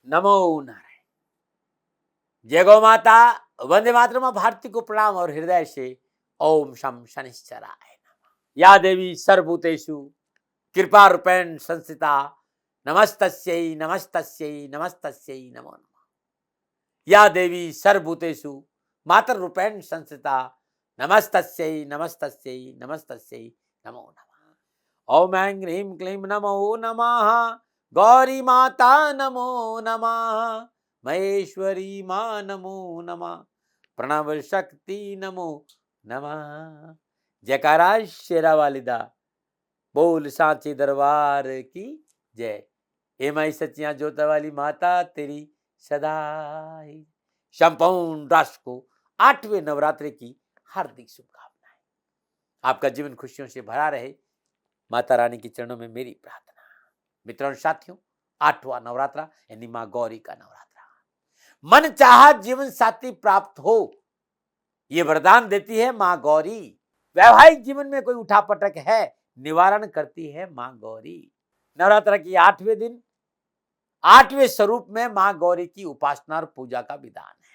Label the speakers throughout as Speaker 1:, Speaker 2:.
Speaker 1: नमो नारायण। जय गौ माता। वंदे मातरम। भारती को प्रणाम और हृदय से ओम शम शनिश्चराय नमः। या देवी सर्वभूतेषु कृपा रूपेण संस्थिता नमस्तस्यै नमस्तस्यै नमस्तस्यै नमो नमः। या देवी सर्वभूतेषु मातर रूपेण संस्थिता नमस्तस्यै नमस्तस्यै नमस्तस्यै नमो नमः। ओम ऐं ह्रीं क्लीं नमो नमः। गौरी माता नमो नमः। महेश्वरी मां नमो नमः। प्रणव शक्ति नमो नमः। जयकारा शेरा वालिदा बोल सांची दरबार की जय। हे माई सच्चियां जोता वाली माता तेरी सदा ही। संपूर्ण राष्ट्र को 8वें नवरात्रि की हार्दिक शुभकामनाएं। आपका जीवन खुशियों से भरा रहे, माता रानी के चरणों में मेरी प्रार्थना। मित्रों साथियों, 8वां नवरात्रा यानी मां गौरी का नवरात्रा। मन चाहा जीवन साथी प्राप्त हो, ये वरदान देती है मां गौरी। वैवाहिक जीवन में कोई उठापटक है, निवारण करती है मां गौरी। नवरात्र की 8वें दिन 8वें स्वरूप में मां गौरी की उपासना और पूजा का विधान है।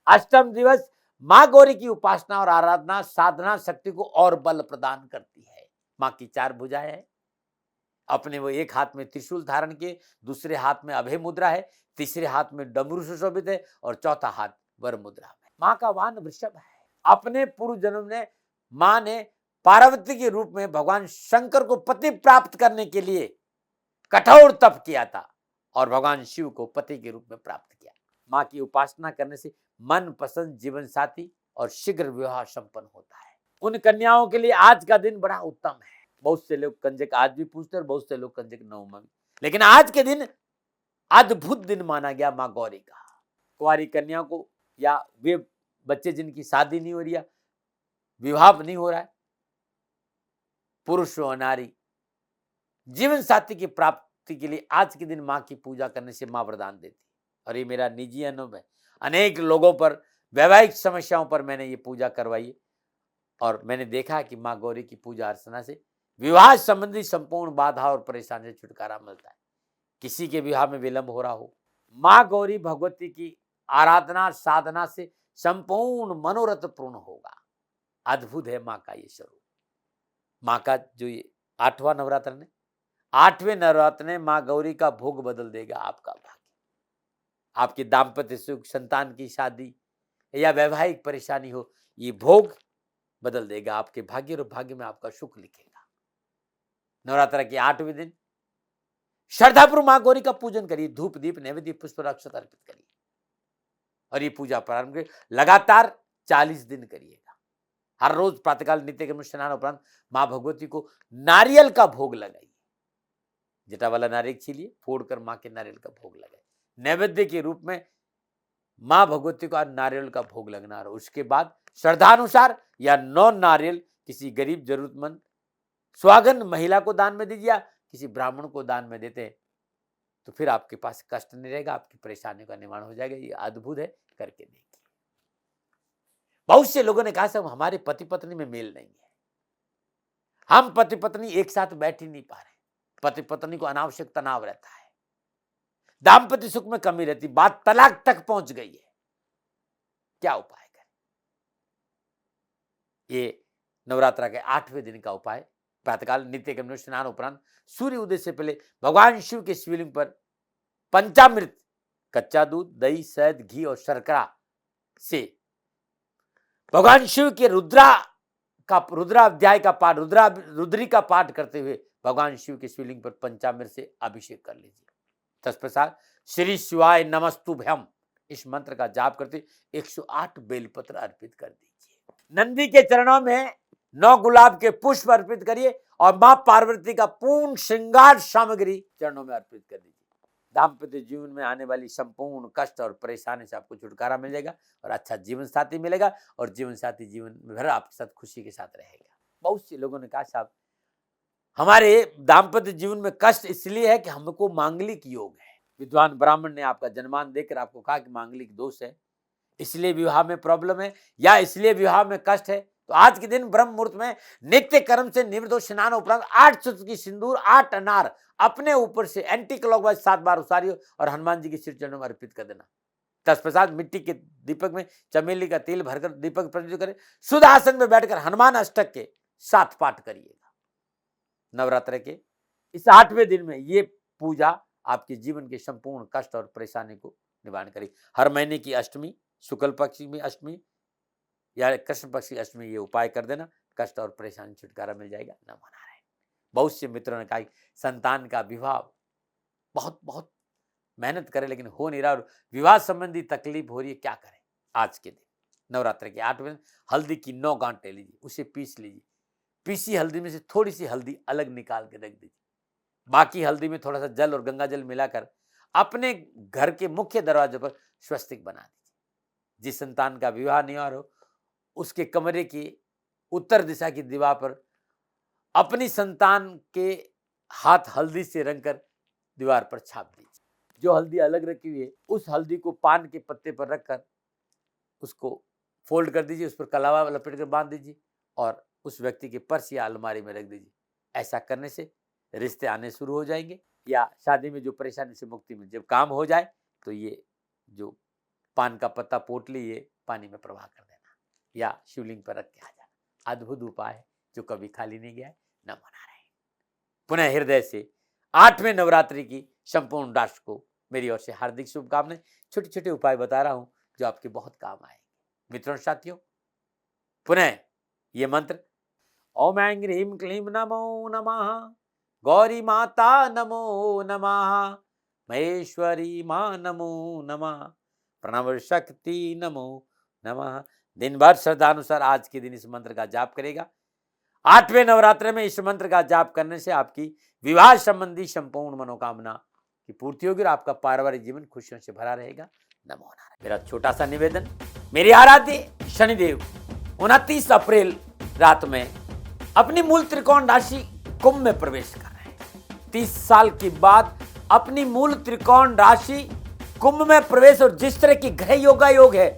Speaker 1: अष्टम दिवस मां गौरी की उपासना और आराधना साधना शक्ति को और बल प्रदान करती है। मां की 4 भुजाएं हैं। अपने वो एक हाथ में त्रिशूल धारण किए, दूसरे हाथ में अभय मुद्रा है, तीसरे हाथ में डमरू सुशोभित है और चौथा हाथ वर मुद्रा में। मां का वाहन वृषभ है। अपने पूर्व जन्म में मां ने पार्वती के रूप में भगवान शंकर को पति प्राप्त करने के लिए कठोर तप किया था और भगवान शिव को पति के रूप में प्राप्त किया। मां की उपासना करने से मन पसंद जीवन साथी और शीघ्र विवाह संपन्न होता है। उन कन्याओं के लिए आज का दिन बड़ा उत्तम है। बहुत से लोग कंजक आज भी पूछते हैं और बहुत से लोग कंजक नवमी में, लेकिन आज के दिन अद्भुत दिन माना गया मां गौरी का। कुंवारी कन्या को या वे बच्चे जिनकी शादी नहीं हो रही है, विवाह नहीं हो रहा है, पुरुष और नारी जीवन साथी की प्राप्ति के लिए आज के दिन मां की पूजा करने से मां वरदान देती। और ये मेरा निजी अनुभव है। अनेक लोगों पर वैवाहिक समस्याओं पर मैंने ये पूजा करवाई और मैंने देखा कि मां गौरी की पूजा अर्चना से विवाह संबंधी संपूर्ण बाधा और परेशानी से छुटकारा मिलता है। किसी के विवाह में विलंब हो रहा हो, मां गौरी भगवती की आराधना साधना से संपूर्ण मनोरथ पूर्ण होगा। अद्भुत है मां का ये स्वरूप। मां का जो ये 8वां नवरात्र ने 8वें नवरात्र ने मां गौरी का भोग बदल देगा आपका भाग्य। आपकी दाम्पत्य सुख, संतान की शादी या वैवाहिक परेशानी हो, ये भोग बदल देगा आपके भाग्य और भाग्य में आपका सुख लिखेगा। नवरात्र के 8वें दिन श्रद्धापूर्वक मां गौरी का पूजन करिए। धूप दीप नैवेद्य पुष्प अक्षत अर्पित करिए और ये पूजा प्रारंभ करिए। लगातार 40 दिन करिएगा। हर रोज प्रातःकाल नित्य कर्म स्नान उपरांत मां भगवती को नारियल का भोग लगाइए। जटा वाला नारियल छीलिए, फोड़कर मां के नारियल का भोग लगाइए। नैवेद्य के रूप में मां भगवती को नारियल का भोग लगना और उसके बाद श्रद्धानुसार या 9 नारियल किसी गरीब जरूरतमंद स्वागन महिला को दान में दीजिए, किसी ब्राह्मण को दान में देते हैं तो फिर आपके पास कष्ट नहीं रहेगा, आपकी परेशानी का निवारण हो जाएगा। ये अद्भुत है, करके देखिए। बहुत से लोगों ने कहा साहब हमारे पति पत्नी में मेल नहीं है, हम पति पत्नी एक साथ बैठ ही नहीं पा रहे, पति पत्नी को अनावश्यक तनाव रहता है, दाम्पत्य सुख में कमी रहती, बात तलाक तक पहुंच गई है, क्या उपाय करें? ये नवरात्रा के 8वें दिन का उपाय प्रातःकाल नित्य कर्म स्नान उपरांत सूर्य उदय से पहले भगवान शिव के शिवलिंग पर पंचामृत, कच्चा दूध, दही, शहद, घी और शर्करा से भगवान शिव के रुद्राध्याय का पाठ, रुद्री का पाठ करते हुए भगवान शिव के शिवलिंग पर पंचामृत से अभिषेक कर लीजिए। तत्पश्चात श्री शिवाय नमस्तुभ्यम इस मंत्र का जाप करते 108 बेलपत्र अर्पित कर दीजिए। नंदी के चरणों में 9 गुलाब के पुष्प अर्पित करिए और मां पार्वती का पूर्ण श्रृंगार सामग्री चरणों में अर्पित कर दीजिए। दाम्पत्य जीवन में आने वाली संपूर्ण कष्ट और परेशानी से आपको छुटकारा मिल जाएगा और अच्छा जीवन साथी मिलेगा और जीवन साथी जीवन भर आपके साथ खुशी के साथ रहेगा। बहुत से लोगों ने कहा साहब हमारे दाम्पत्य जीवन में कष्ट इसलिए है कि हमको मांगलिक योग है। विद्वान ब्राह्मण ने आपका जन्मान देकर आपको कहा कि मांगलिक दोष है, इसलिए विवाह में प्रॉब्लम है या इसलिए विवाह में कष्ट है, तो आज के दिन ब्रह्म मुहूर्त में नित्य कर्म से निवृत्त हो स्नान उपरांत 8 चुटकी सिंदूर 8 अनार अपने ऊपर से एंटी क्लॉकवाइज 7 बार उतारियो और हनुमान जी के श्री चरणों में अर्पित कर देना। तत्पश्चात मिट्टी के दीपक में चमेली का तेल भरकर दीपक प्रज्वलित करें। शुद्ध आसन में बैठकर हनुमान अष्टक के 7 पाठ करिएगा। नवरात्र के इस 8वें दिन में ये पूजा आपके जीवन के संपूर्ण कष्ट और परेशानी को निवारण करेगी। हर महीने की अष्टमी, शुक्ल पक्ष में अष्टमी या कृष्ण पक्ष की अष्टमी ये उपाय कर देना, कष्ट और परेशानी छुटकारा मिल जाएगा। नमो नारायण। बहुत से मित्रों ने कहा संतान का विवाह बहुत बहुत मेहनत करे लेकिन हो नहीं रहा और विवाह संबंधी तकलीफ हो रही है, क्या करें। आज के दिन नवरात्र के 8वें दिन हल्दी की 9 गांठ ले लीजिए, उसे पीस लीजिए। पीसी हल्दी में से थोड़ी सी हल्दी अलग निकाल के रख दीजिए। बाकी हल्दी में थोड़ा सा जल और गंगा जल मिलाकर अपने घर के मुख्य दरवाजे पर स्वस्तिक बना दीजिए। जिस संतान का विवाह नहीं हो रहा हो उसके कमरे की उत्तर दिशा की दीवार पर अपनी संतान के हाथ हल्दी से रंगकर दीवार पर छाप दीजिए। जो हल्दी अलग रखी हुई है उस हल्दी को पान के पत्ते पर रखकर उसको फोल्ड कर दीजिए, उस पर कलावा लपेट कर बांध दीजिए और उस व्यक्ति के पर्स या अलमारी में रख दीजिए। ऐसा करने से रिश्ते आने शुरू हो जाएंगे या शादी में जो परेशानी से मुक्ति मिल, जब काम हो जाए तो ये जो पान का पत्ता पोटली ये पानी में प्रवाह कर देना या शिवलिंग पर रख के आ जाना। अद्भुत उपाय है जो कभी खाली नहीं गया है। नमो नारायण। पुनः हृदय से 8वें नवरात्रि की संपूर्ण राष्ट्र को मेरी ओर से हार्दिक शुभकामनाएं। छोटे छोटे उपाय बता रहा हूं जो आपके बहुत काम आएंगे। मित्रों साथियों, पुनः ये मंत्र ओम ऐं ह्रीं क्लीं नमो नमः, गौरी माता नमो नमः, महेश्वरी मां नमो नमः, प्रणव शक्ति नमो नमः। दिन भर श्रद्धानुसार आज के दिन इस मंत्र का जाप करेगा। 8वें नवरात्र में इस मंत्र का जाप करने से आपकी विवाह संबंधी संपूर्ण मनोकामना की पूर्ति होगी और आपका पारिवारिक जीवन खुशियों से भरा रहेगा। नमो नारायण। मेरा छोटा सा निवेदन, मेरे आराध्य शनिदेव 29 अप्रैल रात में अपनी मूल त्रिकोण राशि कुंभ में प्रवेश कर रहे हैं। 30 साल के बाद अपनी मूल त्रिकोण राशि कुंभ में प्रवेश और जिस तरह की ग्रह योग है,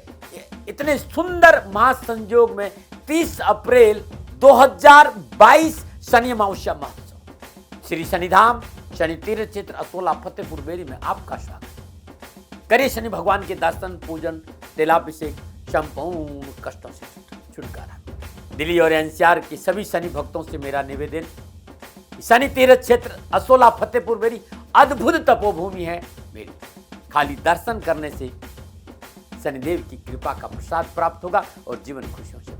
Speaker 1: इतने सुंदर महासंयोग में 30 अप्रैल 2022 शनि अमावस्या महोत्सव श्री शनिधाम शनि तीर्थ क्षेत्र असोला फतेहपुर बेरी में आपका स्वागत। करिए शनि भगवान के दर्शन, पूजन, तेलाभिषेक, संपूर्ण कष्टों से छुटकारा। दिल्ली और एनसीआर के सभी शनि भक्तों से मेरा निवेदन, शनि तीर्थ क्षेत्र असोला फतेहपुर बेरी अद्भुत तपोभूमि है मेरी। खाली दर्शन करने से शनिदेव की कृपा का प्रसाद प्राप्त होगा और जीवन खुशियों से